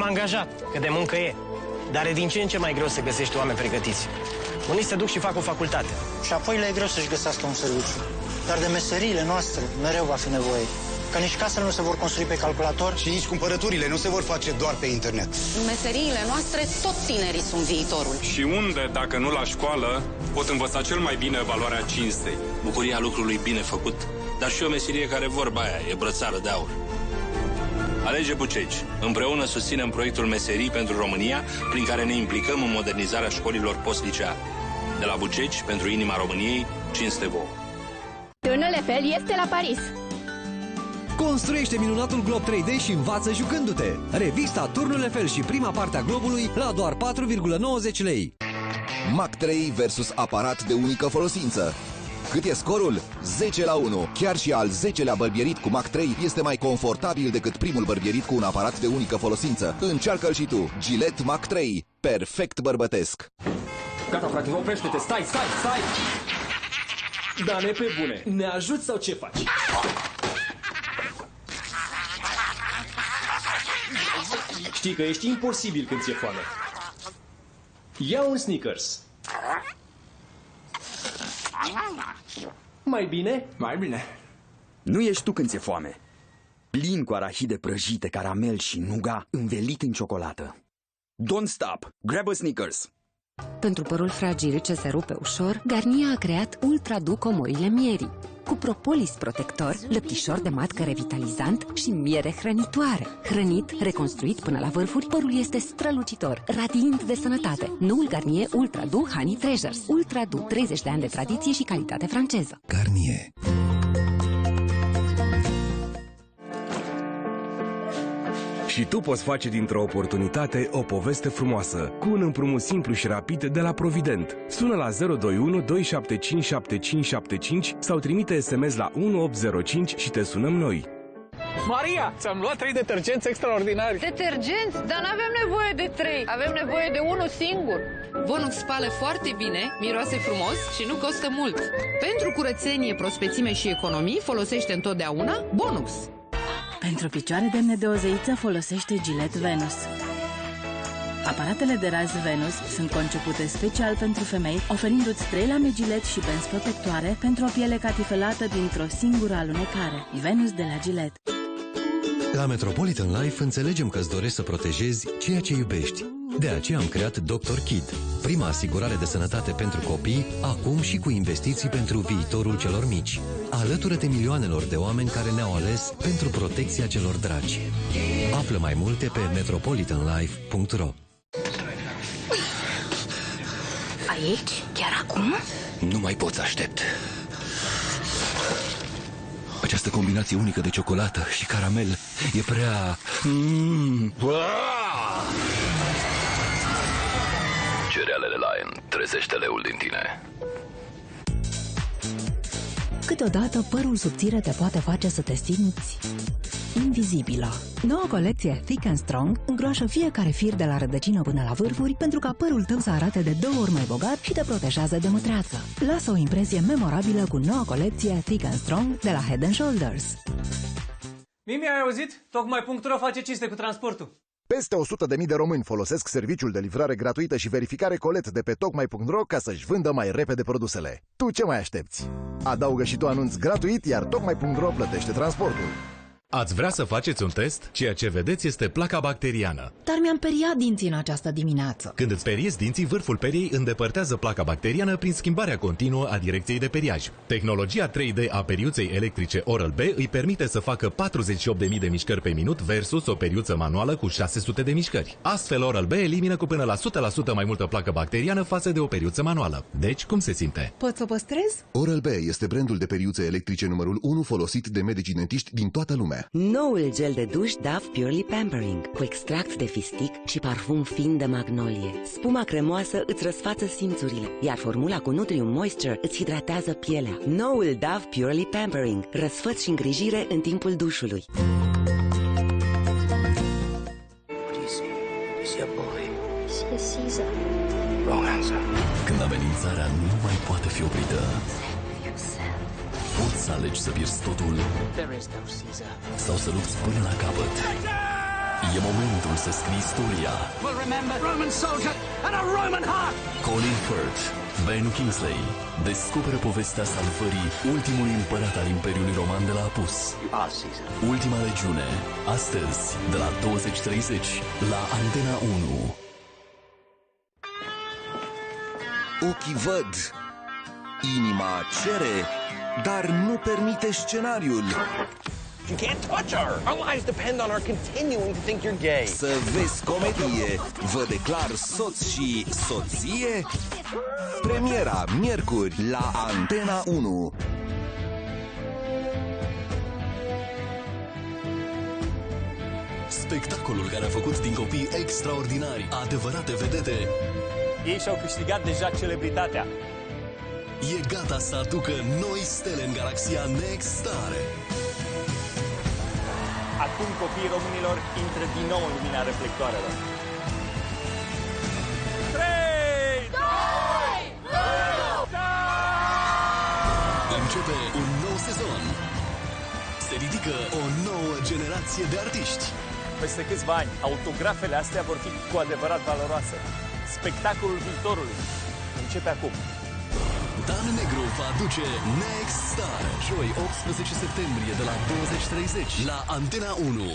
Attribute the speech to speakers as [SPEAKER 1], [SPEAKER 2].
[SPEAKER 1] angajat, că de muncă e. Dar e din ce în ce mai greu să găsești oameni pregătiți. Unii se duc și fac o facultate.
[SPEAKER 2] Și apoi le e greu să-și găsească un serviciu. Dar de meseriile noastre mereu va fi nevoie. Că nici casele nu se vor construi pe calculator.
[SPEAKER 3] Și nici cumpărăturile nu se vor face doar pe internet.
[SPEAKER 4] În meseriile noastre, tot tinerii sunt viitorul.
[SPEAKER 5] Și unde, dacă nu la școală, pot învăța cel mai bine valoarea cinstei.
[SPEAKER 6] Bucuria lucrului bine făcut, dar și o meserie care, vorba aia, e brățară de aur. Alege Bucegi. Împreună susținem proiectul Meserii pentru România, prin care ne implicăm în modernizarea școlilor post-liceale. De la Bucegi, pentru inima României, cinste vouă.
[SPEAKER 7] Turnul Eiffel este la Paris.
[SPEAKER 8] Construiește minunatul glob 3D și învață jucându-te. Revista Turnul Eiffel și prima parte a globului la doar 4,90 lei.
[SPEAKER 9] Mac 3 versus aparat de unică folosință. Cât e scorul? 10-1. Chiar și al 10-lea bărbierit cu Mac 3 este mai confortabil decât primul bărbierit cu un aparat de unică folosință. Încearcă-l și tu. Gillette Mac 3. Perfect bărbătesc.
[SPEAKER 10] Gata, frate, oprește-te. Stai. Dane, pe bune. Ne ajuți sau ce faci? Știi că ești imposibil când ți-e foame. Ia un Snickers. Mai bine?
[SPEAKER 11] Mai bine. Nu ești tu când ți-e foame. Plin cu arahide prăjite, caramel și nuga, învelit în ciocolată. Don't stop! Grab a Snickers!
[SPEAKER 12] Pentru părul fragil ce se rupe ușor, Garnier a creat Ultra Du comorile mierii. Cu propolis protector, lăptișor de matcă revitalizant și miere hrănitoare. Hrănit, reconstruit până la vârfuri, părul este strălucitor, radiant de sănătate. Noul Garnier Ultra Du Honey Treasures. Ultra Du, 30 de ani de tradiție și calitate franceză.
[SPEAKER 8] Garnier.
[SPEAKER 13] Și tu poți face dintr-o oportunitate o poveste frumoasă, cu un împrumut simplu și rapid de la Provident. Sună la 021 275 7575 sau trimite SMS la 1805 și te sunăm noi.
[SPEAKER 1] Maria, ți-am luat 3 detergenți extraordinari.
[SPEAKER 14] Detergenți? Dar n-avem nevoie de 3, avem nevoie de unul singur.
[SPEAKER 15] Bonux spală foarte bine, miroase frumos și nu costă mult. Pentru curățenie, prospețime și economii, folosește întotdeauna Bonux.
[SPEAKER 16] Pentru picioare demne de o zeiță folosește Gillette Venus. Aparatele de raze Venus sunt concepute special pentru femei, oferindu-ți 3 lame Gillette și benzi protectoare pentru o piele catifelată dintr-o singură alunecare. Venus de la Gillette.
[SPEAKER 8] La Metropolitan Life înțelegem că îți dorești să protejezi ceea ce iubești. De aceea am creat Dr. Kid, prima asigurare de sănătate pentru copii, acum și cu investiții pentru viitorul celor mici. Alătură-te milioanelor de oameni care ne-au ales pentru protecția celor dragi. Află mai multe pe metropolitanlife.ro.
[SPEAKER 4] Aici? Chiar acum?
[SPEAKER 9] Nu mai pot să aștept. Această combinație unică de ciocolată și caramel e prea...
[SPEAKER 17] Cerealele Lion trezește leul din tine.
[SPEAKER 18] Câteodată părul subțire te poate face să te simți invizibilă. Noua colecție Thick and Strong îngroașă fiecare fir de la rădăcină până la vârfuri pentru ca părul tău să arate de 2 ori mai bogat și te protejează de mătreață. Lasă o impresie memorabilă cu noua colecție Thick and Strong de la Head & Shoulders.
[SPEAKER 1] Mimi, ai auzit? Tocmai.ro face cinste cu transportul.
[SPEAKER 19] Peste 100.000 de români folosesc serviciul de livrare gratuită și verificare colet de pe tocmai.ro ca să-și vândă mai repede produsele. Tu ce mai aștepți? Adaugă și tu anunț gratuit, iar tocmai.ro plătește transportul.
[SPEAKER 20] Ați vrea să faceți un test? Ceea ce vedeți este placa bacteriană.
[SPEAKER 18] Dar mi-am periat dinții în această dimineață.
[SPEAKER 20] Când îți periezi dinții, vârful periei îndepărtează placa bacteriană prin schimbarea continuă a direcției de periaj. Tehnologia 3D a periuței electrice Oral-B îi permite să facă 48.000 de mișcări pe minut versus o periuță manuală cu 600 de mișcări. Astfel, Oral-B elimină cu până la 100% mai multă placă bacteriană față de o periuță manuală. Deci, cum se simte?
[SPEAKER 18] Pot să o păstrez?
[SPEAKER 19] Oral-B este brandul de periuțe electrice numărul 1 folosit de medicii dentiști din toată lumea.
[SPEAKER 12] Noul gel de duș Dove Purely Pampering, cu extract de fistic și parfum fin de magnolie. Spuma cremoasă îți răsfață simțurile, iar formula cu Nutrium Moisture îți hidratează pielea. Noul Dove Purely Pampering, răsfăț și îngrijire în timpul dușului.
[SPEAKER 17] Când amenințarea nu mai poate fi oprită, poți să alegi să pierzi totul sau să lupți până la capăt. E momentul să scrii istoria.
[SPEAKER 21] We'll remember Roman soldier and a Roman heart.
[SPEAKER 17] Colin Firth, Ben Kingsley descoperă povestea salvării ultimului împărat al Imperiului Roman de la apus. Ultima legiune, astăzi, de la 20:30 la Antena 1.
[SPEAKER 9] Ochii văd, inima cere, dar nu permite scenariul.
[SPEAKER 22] You can't touch her. Our lives depend on our continuing to think you're gay.
[SPEAKER 9] Să vezi comedie, vă declar soț și soție? Premiera miercuri la Antena 1.
[SPEAKER 17] Spectacolul care a făcut din copii extraordinari adevărate vedete.
[SPEAKER 10] Ei și-au câștigat deja celebritatea.
[SPEAKER 17] E gata să aducă noi stele în galaxia Next Star.
[SPEAKER 10] Acum copiii românilor intră din nou în lumina reflectoarelor. 3, 2, 1,
[SPEAKER 17] Începe un nou sezon. Se ridică o nouă generație de artiști.
[SPEAKER 10] Peste câțiva ani, autografele astea vor fi cu adevărat valoroase. Spectacolul viitorului începe acum.
[SPEAKER 17] Dan Negru va aduce Next Star, joi 18 septembrie de la 20:30 la Antena 1.